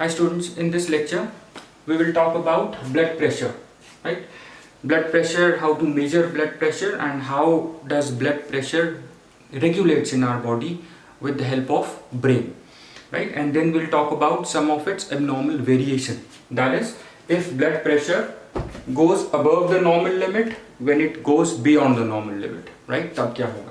Hi students, in this lecture we will talk about blood pressure, right? Blood pressure, how to measure blood pressure and how does blood pressure regulates in our body with the help of brain, right? And then we'll talk about some of its abnormal variation. That is, if blood pressure goes above the normal limit, when it goes beyond the normal limit, right? तब क्या होगा?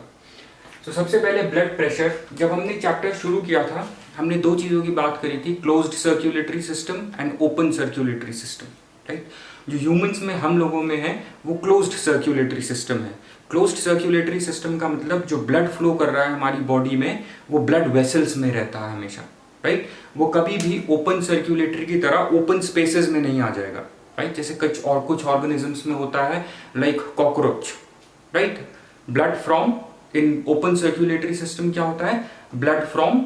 तो सबसे पहले blood pressure, जब हमने chapter शुरू किया था हमने दो चीज़ों की बात करी थी, closed circulatory system and open circulatory system, right? जो ह्यूमंस में हम लोगों में है वो क्लोज्ड सर्कुलेटरी सिस्टम है। क्लोज्ड सर्कुलेटरी सिस्टम का मतलब जो ब्लड फ्लो कर रहा है हमारी बॉडी में वो ब्लड वेसल्स में रहता है हमेशा, राइट? वो कभी भी ओपन सर्कुलेटरी की तरह ओपन स्पेसेस में नहीं आ जाएगा, राइट? जैसे कुछ ऑर्गेनिजम्स में होता है, like cockroach, right? Blood from in open circulatory system क्या होता है, blood from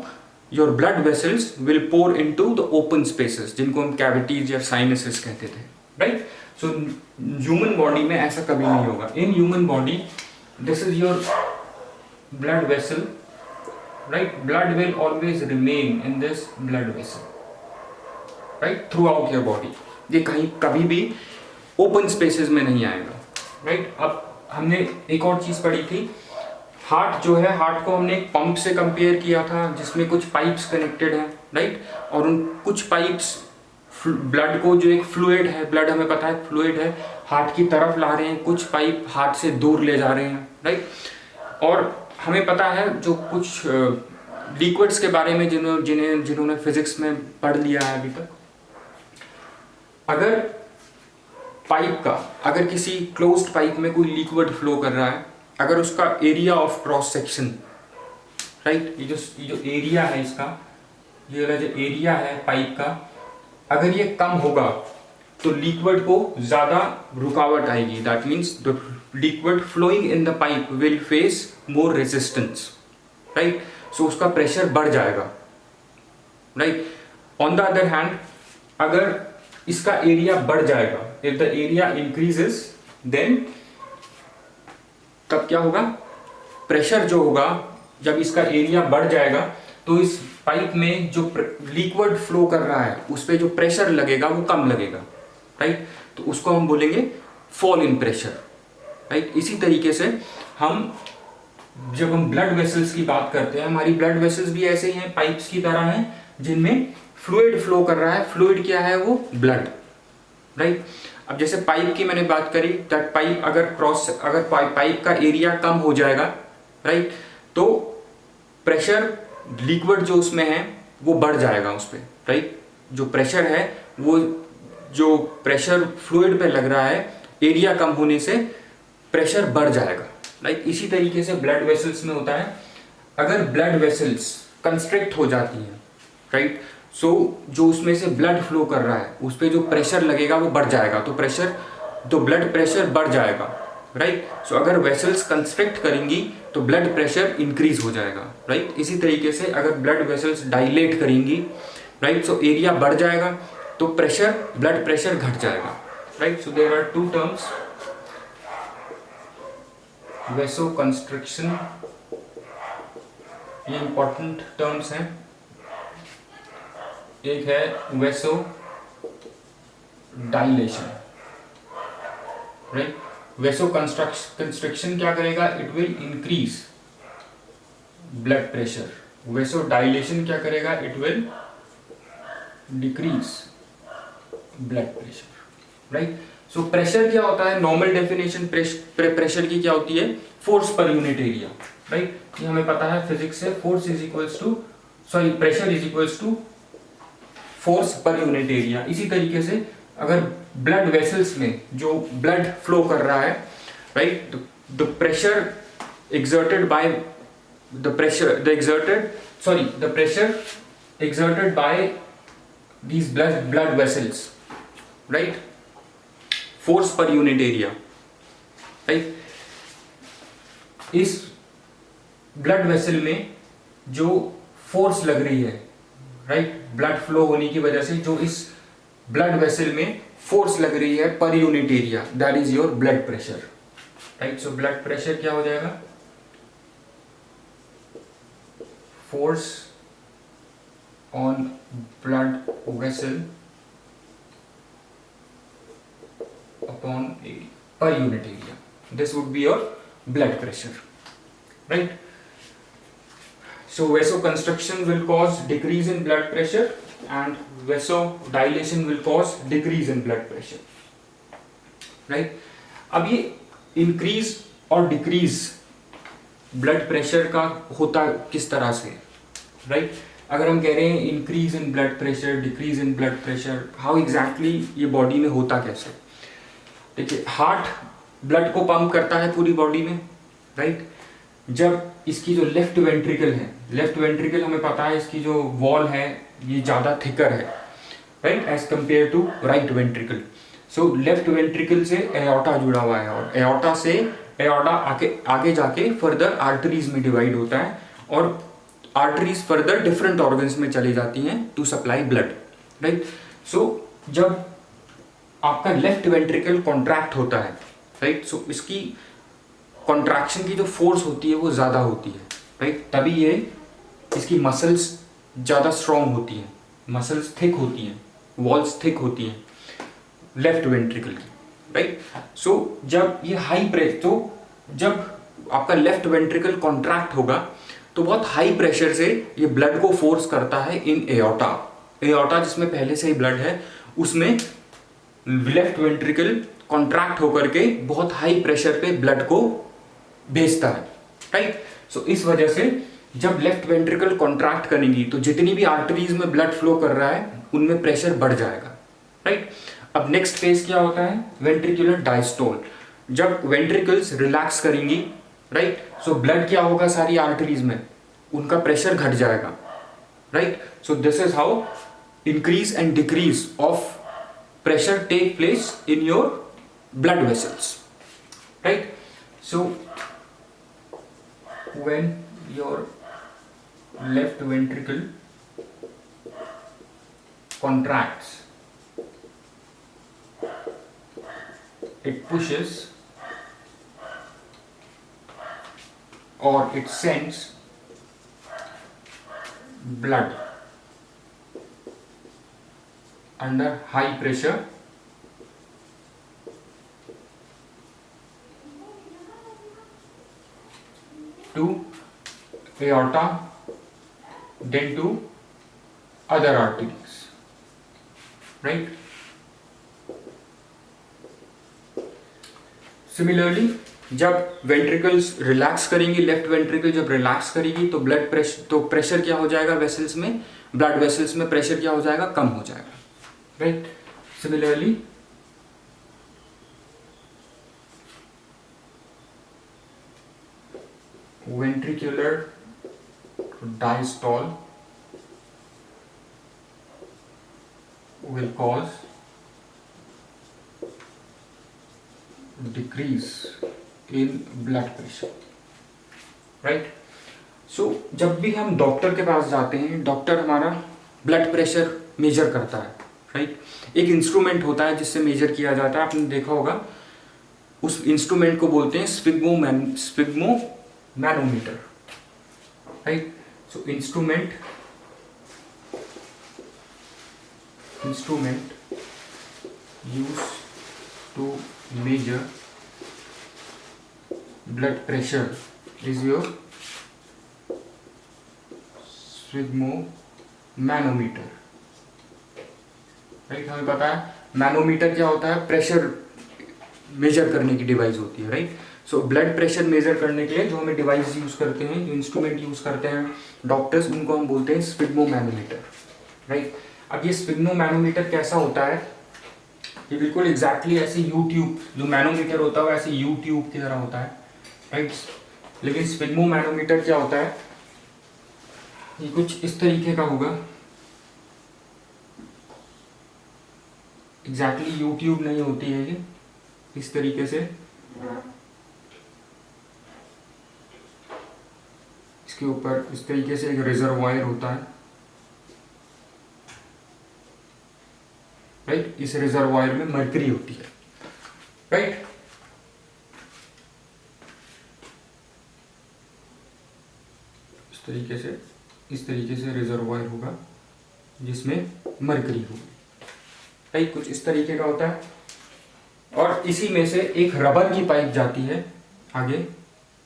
your blood vessels will pour into the open spaces, जिनको हम कैविटीज या साइनसेस कहते थे, राइट? सो ह्यूमन बॉडी में ऐसा कभी नहीं होगा। In human body this is your blood vessel, right? Blood will always remain in this blood vessel, right, through out your body. ये कहीं कभी भी ओपन स्पेसेस में नहीं आएगा, राइट? अब हमने एक और चीज पढ़ी थी, हार्ट जो है, हार्ट को हमने एक पंप से कंपेयर किया था जिसमें कुछ पाइप्स कनेक्टेड हैं, राइट? और उन कुछ पाइप्स ब्लड को, जो एक फ्लूइड है, ब्लड हमें पता है फ्लूइड है, हार्ट की तरफ ला रहे हैं, कुछ पाइप हार्ट से दूर ले जा रहे हैं, राइट? और हमें पता है जो कुछ लिक्विड्स के बारे में जिन्होंने फिजिक्स में पढ़ लिया है अभी तक, अगर किसी क्लोज्ड पाइप में कोई लिक्विड फ्लो कर रहा है, अगर उसका area of cross section, right, ये जो एरिया है इसका, ये वाला जो एरिया है पाइप का, अगर ये कम होगा तो लिक्विड को ज्यादा रुकावट आएगी। That means the liquid flowing in the pipe will face more resistance, right? So उसका प्रेशर बढ़ जाएगा, right? On the other hand, अगर इसका एरिया बढ़ जाएगा, if the area increases, then तब क्या होगा, प्रेशर जो होगा, जब इसका एरिया बढ़ जाएगा तो इस पाइप में जो लिक्विड फ्लो कर रहा है उस पर जो प्रेशर लगेगा वो कम लगेगा, राइट? तो उसको हम बोलेंगे फॉल इन प्रेशर, राइट? इसी तरीके से जब हम ब्लड वेसल्स की बात करते हैं, हमारी ब्लड वेसल्स भी ऐसे ही हैं, पाइप्स की तरह हैं जिनमें फ्लूइड फ्लो कर रहा है। फ्लूइड क्या है, वो ब्लड, राइट? अब जैसे पाइप की मैंने बात करी, दैट पाइप अगर पाइप का एरिया कम हो जाएगा, राइट, तो प्रेशर लिक्विड जो उसमें है वो बढ़ जाएगा उस पर, राइट? जो प्रेशर है, वो जो प्रेशर फ्लूइड पे लग रहा है, एरिया कम होने से प्रेशर बढ़ जाएगा, राइट? इसी तरीके से ब्लड वेसल्स में होता है, अगर ब्लड वेसल्स कंस्ट्रिक्ट हो जाती हैं, राइट, सो जो उसमें से ब्लड फ्लो कर रहा है उस पर जो प्रेशर लगेगा वो बढ़ जाएगा, तो ब्लड प्रेशर बढ़ जाएगा, राइट? सो अगर वेसल्स कंस्ट्रिक्ट करेंगी तो ब्लड प्रेशर इंक्रीज हो जाएगा, राइट? इसी तरीके से अगर ब्लड वेसल्स डायलेट करेंगी, राइट, सो एरिया बढ़ जाएगा तो ब्लड प्रेशर घट जाएगा, right? So there are two terms, vasoconstriction, ये इंपॉर्टेंट टर्म्स हैं। एक है vasodilation, right? Vasoconstriction क्या करेगा, it will increase blood pressure. Vasodilation क्या करेगा, it will decrease blood pressure, right? So pressure क्या होता है, नॉर्मल डेफिनेशन प्रेशर की क्या होती है, force per unit area, right? ये हमें पता है फिजिक्स से, pressure is equals to force per unit area. इसी तरीके से अगर ब्लड वेसल्स में जो ब्लड फ्लो कर रहा है, right, the pressure exerted by these blood vessels, right, force per unit area, right? इस ब्लड वेसल में जो फोर्स लग रही है, राइट, ब्लड फ्लो होने की वजह से जो इस ब्लड वेसल में फोर्स लग रही है पर unit area, that is your blood pressure, right? So blood pressure क्या हो जाएगा, force on blood vessel upon area, per unit area. This would be your blood pressure, right? So vasoconstriction will cause decrease in blood pressure and vasodilation will cause decrease in blood pressure, right? अब ये increase और decrease blood pressure का होता किस तरह से, right? अगर हम कह रहे हैं increase in blood pressure, decrease in blood pressure, how exactly ये बॉडी में होता कैसे? देखिए, हार्ट ब्लड को पंप करता है पूरी बॉडी में, राइट? जब इसकी जो लेफ्ट वेंट्रिकल है, लेफ्ट वेंट्रिकल हमें पता है इसकी जो वॉल है ये ज़्यादा थिकर है, right, as compare to right ventricle. So left ventricle से एओर्टा जुड़ा हुआ है और एओर्टा से एओर्टा आगे जाके फर्दर आर्टरीज में डिवाइड होता है और आर्टरीज फर्दर डिफरेंट ऑर्गन्स में चली जाती हैं टू सप्लाई ब्लड, राइट? सो जब आपका लेफ्ट वेंट्रिकल कॉन्ट्रैक्ट होता है, राइट, सो इसकी कॉन्ट्रैक्शन की जो फोर्स होती है वो ज़्यादा होती है, राइट? तभी ये इसकी मसल्स ज़्यादा स्ट्रॉन्ग होती हैं, मसल्स थिक होती हैं, वॉल्स थिक होती हैं लेफ्ट वेंट्रिकल की, राइट? सो जब ये हाई प्रेशर, तो जब आपका लेफ्ट वेंट्रिकल कॉन्ट्रैक्ट होगा तो बहुत हाई प्रेशर से ये ब्लड को फोर्स करता है इन एओर्टा. एओर्टा जिसमें पहले से ही ब्लड है उसमें लेफ्ट वेंट्रिकल कॉन्ट्रैक्ट होकर के बहुत हाई प्रेशर पे ब्लड को भेजता है, राइट? सो इस वजह से जब लेफ्ट वेंट्रिकल कॉन्ट्रैक्ट करेंगी तो जितनी भी आर्टरीज में ब्लड फ्लो कर रहा है उनमें प्रेशर बढ़ जाएगा, राइट? अब नेक्स्ट फेज क्या होता है? Ventricular diastole. जब वेंट्रिकल्स रिलैक्स करेंगी, राइट, सो ब्लड क्या होगा सारी आर्टरीज में, उनका प्रेशर घट जाएगा, right? So this is how increase and decrease of pressure take place in your blood vessels, right? So when your left ventricle contracts, it pushes or it sends blood under high pressure to aorta, then to other arteries, right? Similarly, जब ventricles relax करेंगी, left ventricle जब relax करेगी तो blood pressure, तो pressure क्या हो जाएगा vessels में, ब्लड वेसल्स में प्रेशर क्या हो जाएगा, कम हो जाएगा, right? Similarly, ventricular diastole will cause decrease in blood pressure, right? So जब भी हम डॉक्टर के पास जाते हैं, डॉक्टर हमारा ब्लड प्रेशर मेजर करता है, राइट? एक इंस्ट्रूमेंट होता है जिससे मेजर किया जाता है, आपने देखा होगा, उस इंस्ट्रूमेंट को बोलते हैं sphygmomanometer, right? So instrument use to measure blood pressure is your sphygmomanometer, right? हमें पता है मैनोमीटर क्या होता है, प्रेशर मेजर करने की डिवाइस होती है, right? So blood pressure measure करने के लिए जो हमें डिवाइस यूज करते हैं, जो इंस्ट्रूमेंट यूज करते हैं डॉक्टर्स, उनको हम बोलते हैं स्फिग्मो मैनोमीटर, राइट? अब ये स्फिग्मो मैनोमीटर कैसा होता है? ये बिल्कुल एग्जैक्टली ऐसे यूट्यूब, जो मैनोमीटर होता है वो ऐसे यूट्यूब की तरह होता है, राइट? लेकिन स्फिग्मो मैनोमीटर क्या होता है, ये कुछ इस तरीके का होगा, एग्जैक्टली यूट्यूब नहीं होती है ये, इस तरीके से इसके ऊपर इस तरीके से एक रिजर्वायर होता है, राइट? इस रिजर्वायर में मरकरी होती है, राइट? इस तरीके से रिजर्वायर होगा जिसमें मरकरी होगी, राइट। कुछ इस तरीके का होता है। और इसी में से एक रबर की पाइप जाती है आगे,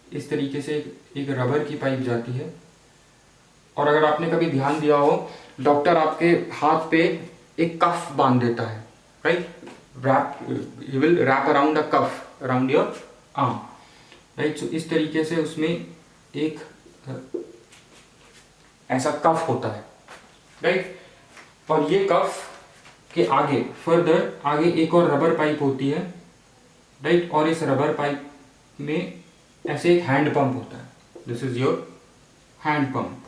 इस तरीके से एक रबर की पाइप जाती है। और अगर आपने कभी ध्यान दिया हो, डॉक्टर आपके हाथ पे एक कफ बांध देता है, right. He will wrap around a cuff around your arm, right. So इस तरीके से उसमें एक ऐसा कफ होता है, राइट। और ये कफ के आगे फर्दर आगे एक और रबर पाइप होती है, राइट। और इस रबर पाइप में ऐसे एक हैंड पंप होता है, this is your hand pump,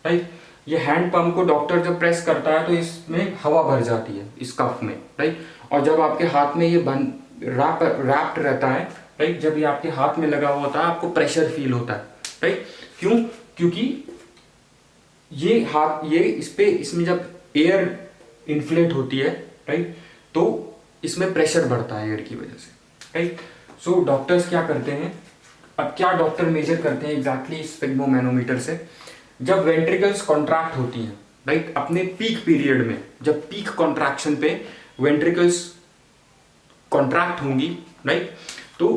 right. ये हैंड पंप को डॉक्टर जब प्रेस करता है तो इसमें हवा भर जाती है इस कफ में, राइट। और जब आपके हाथ में ये रैप्ड रहता है, राइट, जब ये आपके हाथ में लगा हुआ होता है आपको प्रेशर फील होता है, राइट। क्यों? क्योंकि ये हाथ इसमें जब एयर इन्फ्लेट होती है, राइट, तो इसमें प्रेशर बढ़ता है एयर की वजह से, राइट। सो डॉक्टर्स क्या करते हैं, अब क्या डॉक्टर मेजर करते हैं एग्जैक्टली इस स्फिग्मोमैनोमीटर से, जब वेंट्रिकल्स कॉन्ट्रैक्ट होती हैं, राइट, अपने पीक पीरियड में, जब पीक कॉन्ट्रैक्शन पे वेंट्रिकल्स कॉन्ट्रैक्ट होंगी, राइट, तो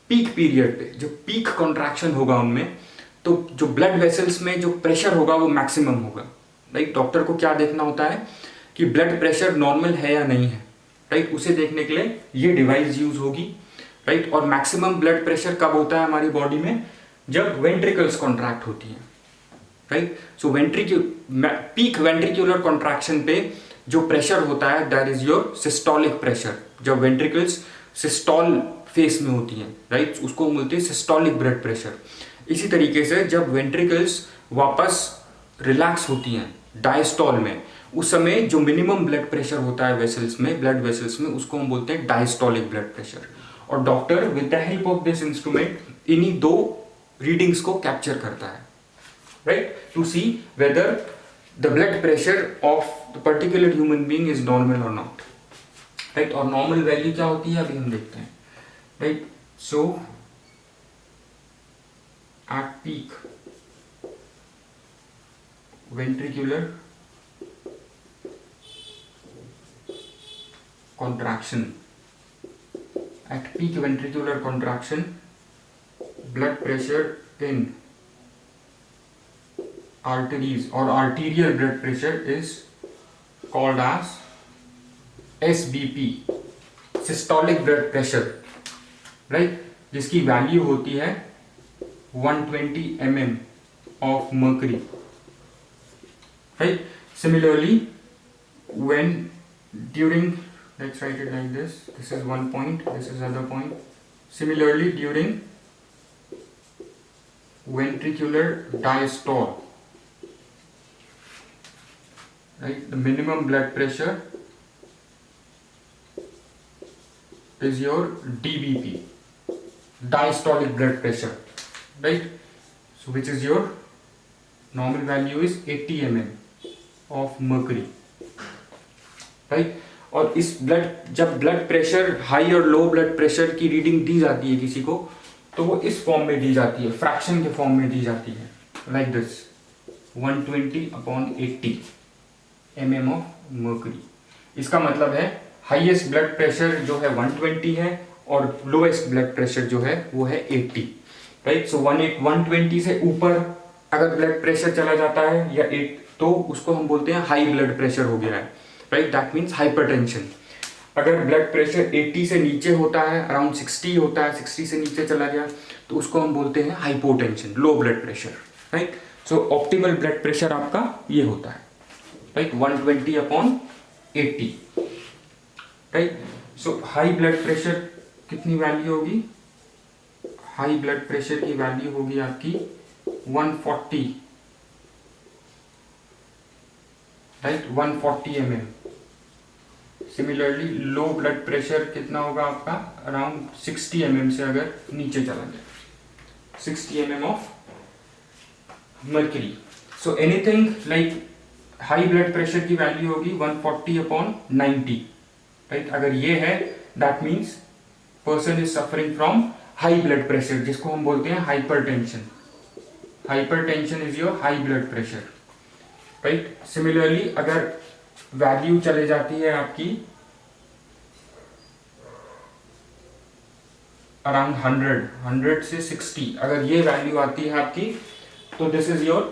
पीक पीरियड पे जब पीक कॉन्ट्रैक्शन होगा उनमें, तो जो ब्लड वेसल्स में जो प्रेशर होगा वो मैक्सिमम होगा, राइट। डॉक्टर को क्या देखना होता है कि ब्लड प्रेशर नॉर्मल है या नहीं है, राइट। उसे देखने के लिए ये डिवाइस यूज होगी, राइट। और मैक्सिमम ब्लड प्रेशर कब होता है हमारी बॉडी में, जब वेंट्रिकल्स कॉन्ट्रैक्ट होती हैं, राइट। सो पीक वेंट्रिकुलर कॉन्ट्रैक्शन पे जो प्रेशर होता है that is your systolic pressure, जब वेंट्रिकल्स सिस्टोल फेस में होती हैं, राइट, उसको बोलते हैं सिस्टोलिक ब्लड प्रेशर। इसी तरीके से जब वेंट्रिकल्स वापस रिलैक्स होती हैं डायस्टोल में, उस समय जो मिनिमम ब्लड प्रेशर होता है वेसल्स में, ब्लड वेसल्स में, उसको हम बोलते हैं डायस्टोलिक ब्लड प्रेशर। और doctor with the help of this instrument इन्हीं दो रीडिंग्स को कैप्चर करता है, right, to see whether the blood pressure of the particular human being is normal और नॉट, राइट। और नॉर्मल वैल्यू क्या होती है अभी हम देखते हैं, right. So at peak ventricular contraction, at peak ventricular contraction blood pressure in arteries or arterial blood pressure is called as SBP, systolic blood pressure, right, जिसकी वैल्यू होती है 120 mm of mercury, right. Similarly, when during, let's write it like this is one point, this is other point. Similarly, during ventricular diastole, right, the minimum blood pressure is your DBP, diastolic blood pressure, right. So which is your normal value is 80 mm of mercury, right. और इस जब blood pressure high और लो blood pressure की reading दी जाती है किसी को, तो वो इस फॉर्म में दी जाती है, फ्रैक्शन के फॉर्म में दी जाती है, like this 120/80 mm of mercury। इसका मतलब है हाईएस्ट ब्लड प्रेशर जो है 120 है और लोएस्ट ब्लड प्रेशर जो है वो है 80, राइट। सो 120 से ऊपर अगर ब्लड प्रेशर चला जाता है या 8, तो उसको हम बोलते हैं हाई ब्लड प्रेशर हो गया है, राइट, दैट मीन्स हाइपरटेंशन। अगर ब्लड प्रेशर 80 से नीचे होता है, अराउंड 60 होता है, 60 से नीचे चला गया तो उसको हम बोलते हैं hypotension, low blood pressure, right. So optimal blood pressure आपका ये होता है, right, 120/80, right. So high blood pressure कितनी वैल्यू होगी, हाई ब्लड प्रेशर की वैल्यू होगी आपकी 140, right, 140 mm। Similarly low blood pressure कितना होगा आपका, अराउंड 60 mm से अगर नीचे चला जाए, 60 mm of mercury. So anything like high blood pressure की वैल्यू होगी 140/90, राइट। अगर ये है that means person is suffering from high blood pressure, जिसको हम बोलते हैं hypertension. Hypertension is your high blood pressure, right. Similarly अगर वैल्यू चले जाती है आपकी अराउंड 100 से 60, अगर ये वैल्यू आती है आपकी, तो this is your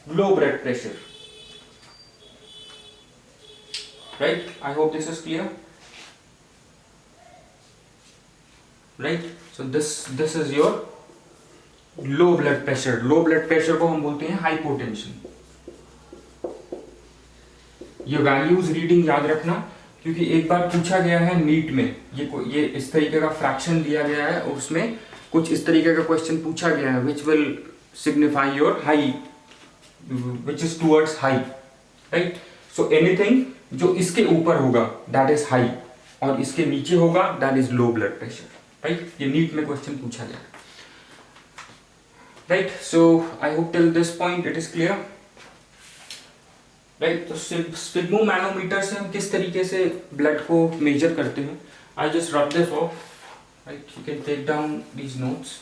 low blood pressure, right. I hope this is clear, right. So this is your low blood pressure. Low blood pressure को हम बोलते हैं हाइपोटेंशन। ये वैल्यूज रीडिंग याद रखना, क्योंकि एक बार पूछा गया है नीट में, ये इस तरीके का फ्रैक्शन दिया गया है और उसमें कुछ इस तरीके का क्वेश्चन पूछा गया है, which will signify your high, which is towards high, right. So anything जो इसके ऊपर होगा दैट इज हाई, और इसके नीचे होगा that is low blood pressure, right. ये नीट में क्वेश्चन पूछा गया है, right. So I hope till this point it is clear, right. तो स्फिग्मोमैनोमीटर से हम किस तरीके से ब्लड को मेजर करते हैं, I just rub this off, right. You can take down these notes.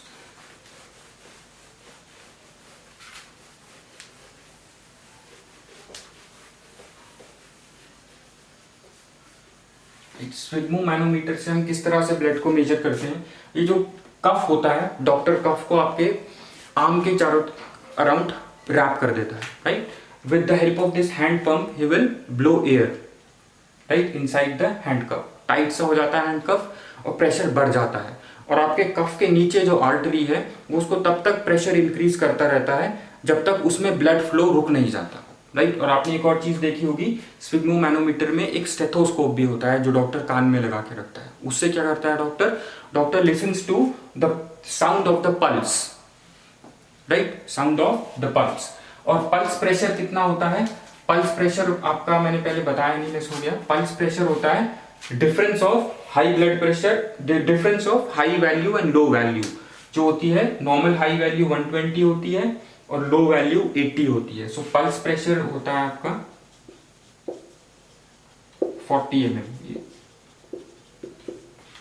Sphygmomanometer से हम किस तरह से ब्लड को मेजर करते हैं। ये जो कफ होता है, डॉक्टर कफ को आपके आर्म के चारों अराउंड रैप कर देता है, right. With the help of this hand pump, he will blow air, right, inside the hand cuff. Tight सा हो जाता है हैंड कफ और प्रेशर बढ़ जाता है, और आपके कफ के नीचे जो आर्टरी है वो उसको तब तक प्रेशर इंक्रीज करता रहता है जब तक उसमें ब्लड फ्लो रुक नहीं जाता, राइट। और आपने एक और चीज देखी होगी, स्फिग्मोमैनोमीटर में एक स्टेथोस्कोप भी होता है जो डॉक्टर कान में लगा के रखता है। उससे क्या करता है doctor listens to the sound of the pulse, right, sound of the pulse. और पल्स प्रेशर कितना होता है, पल्स प्रेशर आपका मैंने पहले बताया नहीं, मिस हो गया। पल्स प्रेशर होता है difference of high blood pressure, difference of high value and low value. जो होती है नॉर्मल हाई वैल्यू 120 होती है और लो वैल्यू 80 होती है। सो पल्स प्रेशर होता है आपका 40 mm,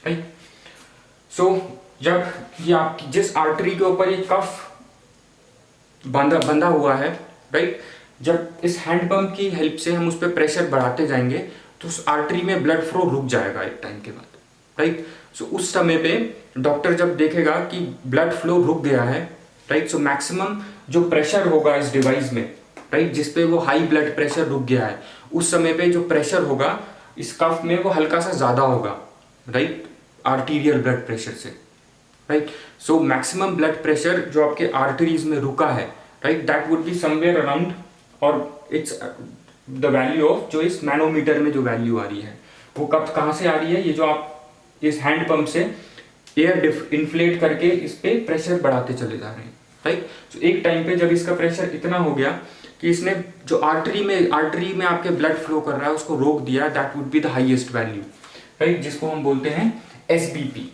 राइट। सो जब ये आपकी जिस आर्टरी के ऊपर ये कफ बंधा हुआ है, राइट, जब इस हैंड पंप की हेल्प से हम उस पर प्रेशर बढ़ाते जाएंगे तो उस आर्टरी में ब्लड फ्लो रुक जाएगा एक टाइम के बाद, राइट। सो उस समय पे डॉक्टर जब देखेगा कि ब्लड फ्लो रुक गया है, राइट, सो मैक्सिमम जो प्रेशर होगा इस डिवाइस में, राइट, जिसपे वो हाई ब्लड प्रेशर रुक गया है, उस समय पे जो प्रेशर होगा इस कफ में वो हल्का सा ज्यादा होगा, राइट, आर्टीरियल ब्लड प्रेशर से, right. So maximum blood pressure जो आपके आर्टरीज में रुका है, right, that would be somewhere around, और इट्स द वैल्यू ऑफ जो इस मैनोमीटर में जो वैल्यू आ रही है वो कहाँ से आ रही है, ये जो आप इस हैंड पंप से एयर इन्फ्लेट करके इस पे प्रेशर बढ़ाते चले जा रहे हैं, राइट। सो एक टाइम पे जब इसका प्रेशर इतना हो गया कि इसने जो आर्टरी में आपके ब्लड फ्लो कर रहा है उसको रोक दिया, that would be the highest value, right, जिसको हम बोलते हैं एसबीपी,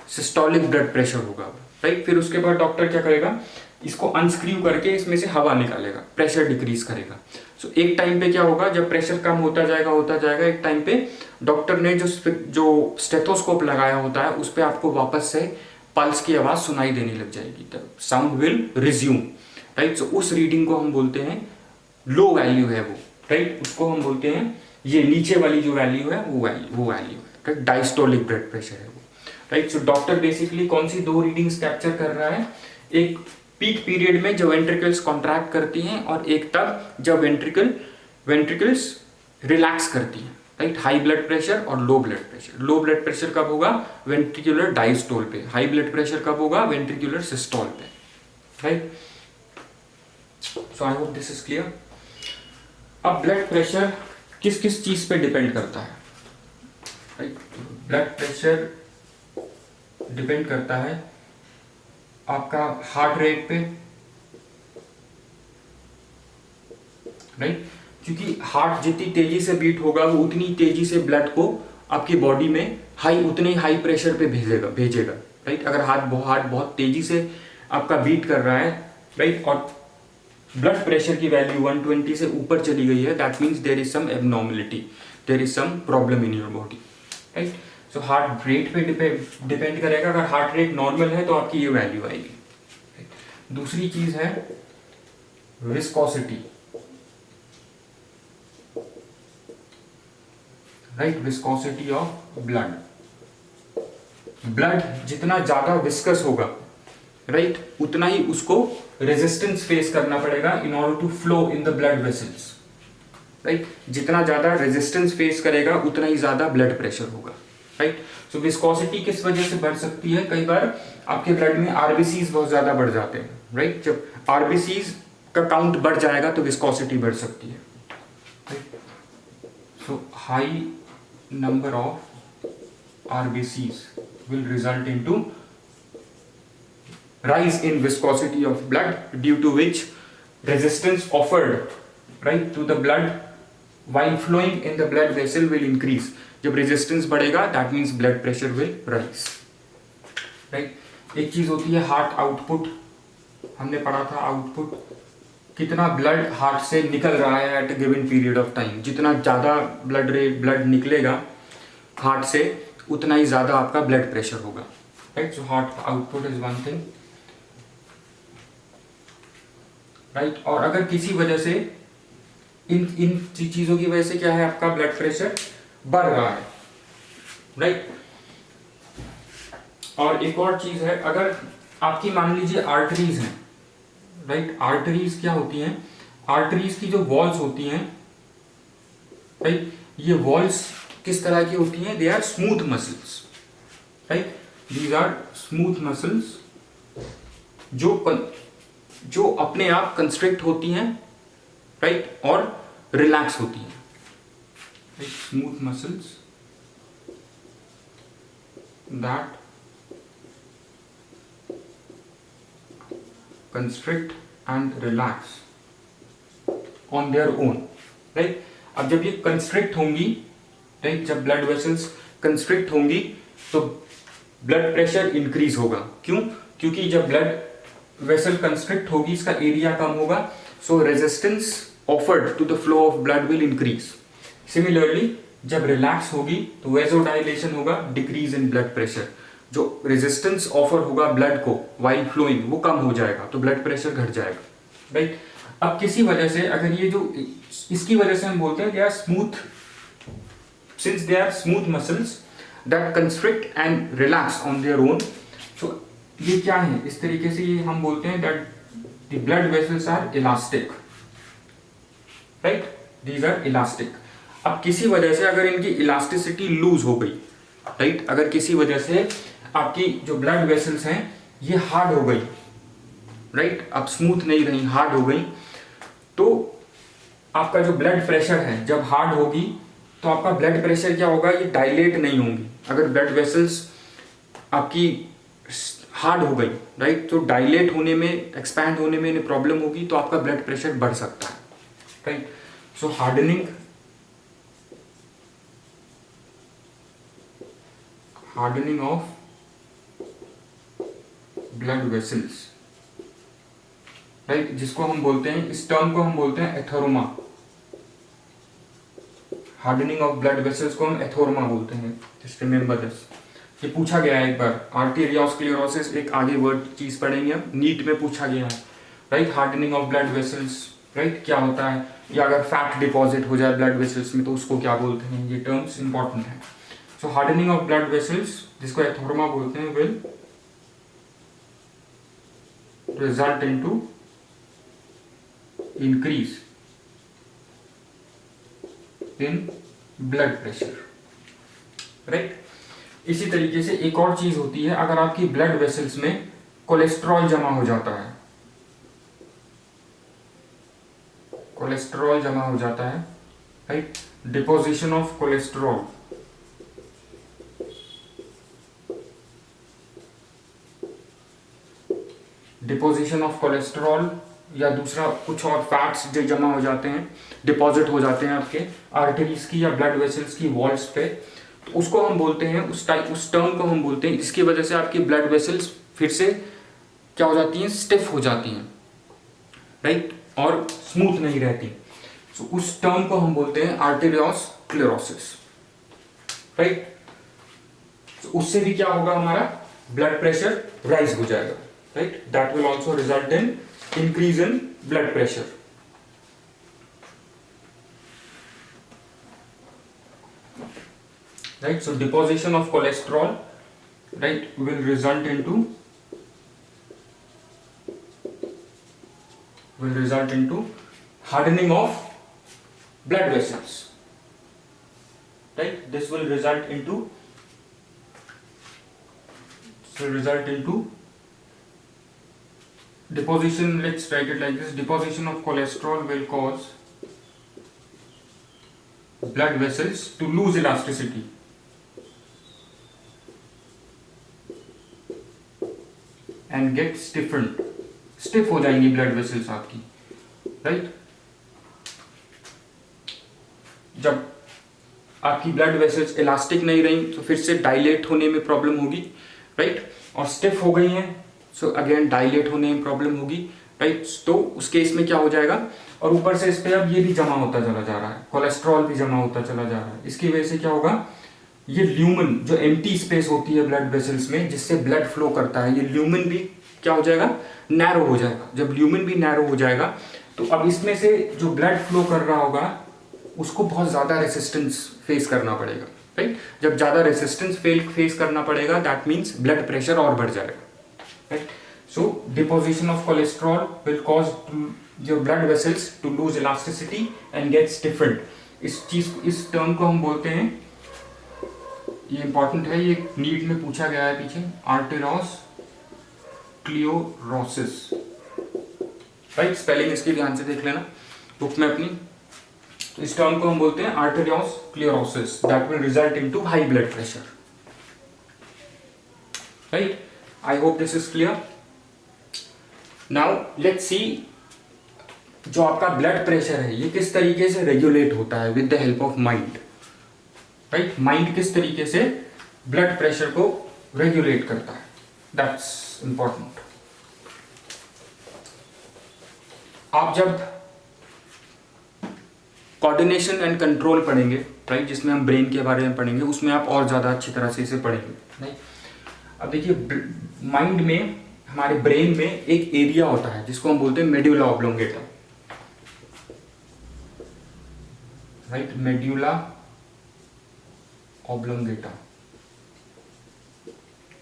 सिस्टोलिक ब्लड प्रेशर होगा, राइट। फिर उसके बाद डॉक्टर क्या करेगा, इसको अनस्क्रू करके इसमें से हवा निकालेगा, प्रेशर डिक्रीज करेगा। सो एक टाइम पे क्या होगा, जब प्रेशर कम होता जाएगा एक टाइम पे डॉक्टर ने जो स्टेथोस्कोप लगाया होता है उस पर आपको वापस से पल्स की आवाज सुनाई देने लग जाएगी, साउंड विल रिज्यूम, राइट। सो उस रीडिंग को हम बोलते हैं लो वैल्यू है वो, राइट, उसको हम बोलते हैं, ये नीचे वाली जो वैल्यू है वो वैल्यू है, राइट, डायस्टोलिक ब्लड प्रेशर है वो, राइट। सो डॉक्टर बेसिकली कौन सी दो रीडिंग्स कैप्चर कर रहा है, एक पीक पीरियड में जब वेंट्रिकल्स कॉन्ट्रैक्ट करती हैं और एक तब जब वेंट्रिकल्स रिलैक्स करती हैं, राइट। हाई ब्लड प्रेशर और लो ब्लड प्रेशर। लो ब्लड प्रेशर कब होगा, वेंट्रिकुलर डायस्टोल पे। हाई ब्लड प्रेशर कब होगा, वेंट्रिकुलर सिस्टोल पे, right. So I hope this is clear. अब ब्लड प्रेशर किस किस चीज पे डिपेंड करता है, राइट। ब्लड प्रेशर डिपेंड करता है आपका हार्ट रेट पे, राइट, क्योंकि हार्ट जितनी तेजी से बीट होगा वो उतनी तेजी से ब्लड को आपकी बॉडी में उतने हाई प्रेशर पे भेजेगा, राइट। अगर हार्ट बहुत तेजी से आपका बीट कर रहा है, राइट, और ब्लड प्रेशर की वैल्यू 120 से ऊपर चली गई है, that means there is some abnormality, there is some problem in your body, right. So heart rate पे डिपेंड करेगा। अगर हार्ट रेट नॉर्मल है तो आपकी ये वैल्यू आएगी। दूसरी चीज है viscosity, right, viscosity of blood. Blood जितना ज्यादा विस्कस होगा, राइट, उतना ही उसको रेजिस्टेंस फेस करना पड़ेगा in order to flow in the blood vessels, right. जितना ज्यादा रेजिस्टेंस फेस करेगा उतना ही ज्यादा ब्लड प्रेशर होगा, राइट। सो विस्कोसिटी किस वजह से बढ़ सकती है? कई बार आपके ब्लड में आरबीसीज बहुत ज्यादा बढ़ जाते हैं, राइट। जब आरबीसीज का काउंट बढ़ जाएगा तो विस्कोसिटी बढ़ सकती है, right. So high number of RBCs will result into rise in viscosity of blood, due to which resistance offered, right, to the blood while flowing in the blood vessel will increase. जब resistance बढ़ेगा that means blood pressure will rise, right। एक चीज होती है heart output, हमने पढ़ा था output, कितना ब्लड हार्ट से निकल रहा है at a given period of time. जितना ज़्यादा ब्लड निकलेगा हार्ट से उतना ही ज़्यादा आपका ब्लड प्रेशर होगा, right. So heart output is one thing, right. और अगर किसी वजह से इन चीज़ों की वजह से क्या है, आपका ब्लड प्रेशर बढ़ रहा है, राइट। और एक और चीज़ है, अगर आपकी मान लीजिए आर्टरीज हैं, राइट। आर्टरीज क्या होती हैं? आर्टरीज की जो वॉल्स होती हैं, राइट, ये वॉल्स किस तरह की होती हैं? They are smooth muscles, right. These are smooth muscles जो अपने आप कंस्ट्रिक्ट होती हैं, राइट, और रिलैक्स होती हैं, right. Smooth muscles that constrict and relax on their own, right। अब जब ये constrict होंगी, right, जब blood vessels constrict होंगी तो blood pressure increase होगा। क्यों? क्योंकि जब blood vessel constrict होगी इसका area कम होगा, so resistance offered to the flow of blood will increase। Similarly जब relax होगी तो vasodilation होगा, decrease in blood pressure। जो रेजिस्टेंस ऑफर होगा ब्लड को वाइल फ्लोइंग वो कम हो जाएगा तो ब्लड प्रेशर घट जाएगा, राइट। अब किसी वजह से अगर ये जो इसकी वजह से हम बोलते हैं they are smooth, since they are smooth muscles that constrict and relax on their own. So ये क्या है? इस तरीके से ये हम बोलते हैं that the blood vessels are elastic, right, these are elastic. अब किसी वजह से अगर इनकी इलास्टिसिटी लूज हो गई, राइट, अगर किसी वजह से आपकी जो ब्लड वेसल्स हैं ये हार्ड हो गई, राइट, अब स्मूथ नहीं रही, हार्ड हो गई, तो आपका जो ब्लड प्रेशर है जब हार्ड होगी तो आपका ब्लड प्रेशर क्या होगा? ये डायलेट नहीं होंगी। अगर ब्लड वेसल्स आपकी हार्ड हो गई, राइट, तो डायलेट होने में, एक्सपैंड होने में प्रॉब्लम होगी तो आपका ब्लड प्रेशर बढ़ सकता है, right. So hardening of blood vessels, right, जिसको हम बोलते हैं, इस टर्म को हम बोलते हैं एथोर्मा। हार्डनिंग ऑफ ब्लड वेसल्स को हम एथोर्मा बोलते हैं। जस्ट रिमेंबर दिस, ये पूछा गया है एक बार, आर्टेरियोस्क्लेरोसिस एक आगे वर्ड चीज पढ़ेंगे हम, नीट में पूछा गया है, right. Hardening of blood vessels, right, क्या होता है, या अगर फैट डिपॉजिट हो जाए ब्लड वेसल्स में तो उसको क्या बोलते हैं, ये टर्म्स इंपॉर्टेंट है। सो हार्डनिंग ऑफ ब्लड वेसल्स जिसको एथोर्मा बोलते हैं will result into increase in blood pressure, right। इसी तरीके से एक और चीज होती है, अगर आपकी ब्लड वेसल्स में कोलेस्ट्रॉल जमा हो जाता है, कोलेस्ट्रॉल जमा हो जाता है, right, deposition of cholesterol, deposition of cholesterol या दूसरा कुछ और फैट्स जो जमा हो जाते हैं, डिपॉजिट हो जाते हैं आपके आर्टरीज की या ब्लड वेसल्स की वॉल्स पे, तो उसको हम बोलते हैं, उस टर्म को हम बोलते हैं, इसकी वजह से आपकी ब्लड वेसल्स फिर से क्या हो जाती हैं? स्टिफ हो जाती हैं, राइट, और स्मूथ नहीं रहती। सो उस टर्म को हम बोलते हैं आर्टेरियोस्क्लेरोसिस, राइट। उससे भी क्या होगा? हमारा ब्लड प्रेशर राइज हो जाएगा, right, that will also result in increase in blood pressure। right? So deposition of cholesterol, right, will result into hardening of blood vessels, right? This will result into deposition. Let's write it like this: deposition of cholesterol will cause blood vessels to lose elasticity, and get stiffened. Stiff हो जाएंगी blood vessels आपकी, right? जब आपकी blood vessels elastic नहीं रही तो फिर से डायलेट होने में प्रॉब्लम होगी, राइट? और स्टिफ हो गई हैं सो अगेन डायलेट होने में प्रॉब्लम होगी, राइट? तो उस केस में क्या हो जाएगा, और ऊपर से इस पे अब ये भी जमा होता चला जा रहा है, कोलेस्ट्रॉल भी जमा होता चला जा रहा है। इसकी वजह से क्या होगा, ये ल्यूमन जो एम्प्टी स्पेस होती है ब्लड वेसल्स में जिससे ब्लड फ्लो करता है, ये ल्यूमन भी क्या हो जाएगा, नैरो हो जाएगा। जब ल्यूमन भी नैरो हो जाएगा तो अब इसमें से जो ब्लड फ्लो कर रहा होगा उसको बहुत ज़्यादा रेसिस्टेंस फेस करना पड़ेगा, राइट? जब ज़्यादा रेसिस्टेंस फेस करना पड़ेगा दैट मीन्स ब्लड प्रेशर और बढ़ जाएगा, right? So deposition of cholesterol will cause your blood vessels to lose elasticity and get stiffened. इस टर्म को हम बोलते हैं, ये इंपॉर्टेंट है, ये नीट में पूछा गया है पीछे, आर्टेरोस्क्लेरोसिस, राइट? स्पेलिंग इसकी ध्यान से देख लेना बुक में अपनी। तो इस टर्म को हम बोलते हैं arteriosclerosis that will result into high blood pressure, right? I hope this is clear. Now let's see जो आपका ब्लड प्रेशर है ये किस तरीके से रेगुलेट होता है with the help of mind, right? Mind किस तरीके से ब्लड प्रेशर को रेगुलेट करता है, दैट्स इंपॉर्टेंट। आप जब कोऑर्डिनेशन एंड कंट्रोल पढ़ेंगे, राइट, जिसमें हम ब्रेन के बारे में पढ़ेंगे, उसमें आप और ज़्यादा अच्छी तरह से इसे पढ़ेंगे, राइट? अब देखिए माइंड में, हमारे ब्रेन में एक एरिया होता है जिसको हम बोलते हैं medulla oblongata, right? Medulla oblongata,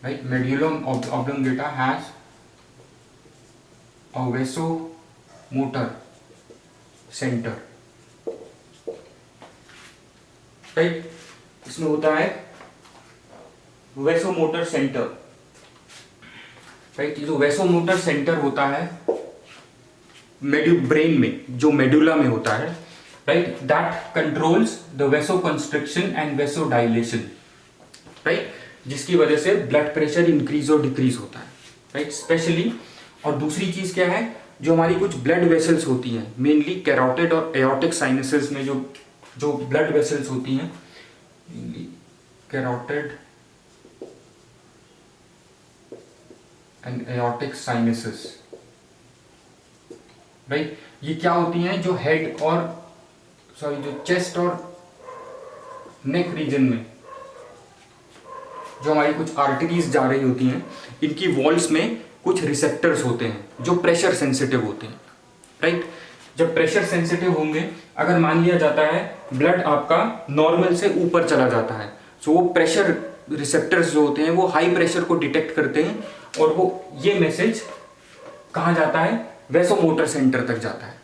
right? Medulla oblongata has a vasomotor center, right? इसमें होता है वेसोमोटर सेंटर, राइट? ये जो वेसोमोटर सेंटर होता है ब्रेन में, जो मेडुला में होता है, right, that controls the vasoconstriction and vasodilation, right, जिसकी वजह से ब्लड प्रेशर इंक्रीज और डिक्रीज होता है, राइट, स्पेशली। और दूसरी चीज क्या है, जो हमारी कुछ ब्लड वेसल्स होती हैं, मेनली कैरोटिड और एओर्टिक साइनसेस में जो ब्लड वेसल्स होती हैं, mainly carotid and aortic sinuses, right, ये क्या होती हैं, जो हेड और जो चेस्ट और नेक रीजन में जो हमारी कुछ आर्टरीज जा रही होती हैं, इनकी वॉल्स में कुछ रिसेप्टर्स होते हैं जो प्रेशर सेंसिटिव होते हैं, राइट? जब प्रेशर सेंसिटिव होंगे, अगर मान लिया जाता है ब्लड आपका नॉर्मल से ऊपर चला जाता है, तो वो प्रेशर रिसेप्टर्स जो होते हैं वो हाई प्रेशर को डिटेक्ट करते हैं और वो ये मैसेज कहाँ जाता है, वेसोमोटर सेंटर तक जाता है,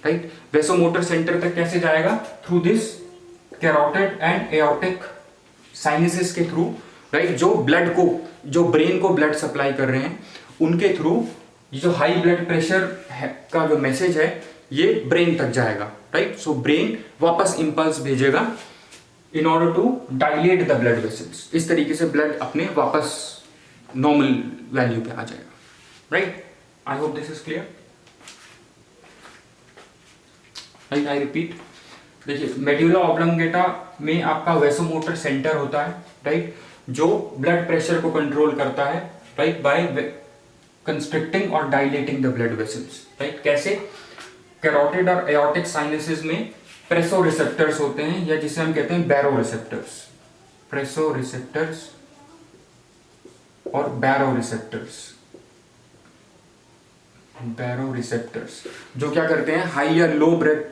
राइट? वेसोमोटर सेंटर तक कैसे जाएगा, through this carotid and aortic sinuses के थ्रू, राइट? जो ब्लड को, जो ब्रेन को ब्लड सप्लाई कर रहे हैं उनके थ्रू ये जो हाई ब्लड प्रेशर का जो मैसेज है ये ब्रेन तक जाएगा, राइट? सो ब्रेन वापस इंपल्स भेजेगा in order to dilate the blood vessels. इस तरीके से ब्लड अपने वापस नॉर्मल वैल्यू पे आ जाएगा, right? I hope this is clear, right? I repeat, देखिए मेड्यूला ऑब्लोंगेटा में आपका वेसोमोटर सेंटर होता है, राइट, जो ब्लड प्रेशर को कंट्रोल करता है, राइट, बाय कंस्ट्रिक्टिंग और dilating the blood vessels, right? कैसे, कैरोटिड और एओर्टिक साइनसेस में प्रेसो रिसेप्टर्स होते हैं, या जिसे हम कहते हैं बैरो रिसेप्टर्स, प्रेसो रिसेप्टर्स और बैरो रिसेप्टर्स, बैरो रिसेप्टर्स जो क्या करते हैं, हाई या लो ब्लड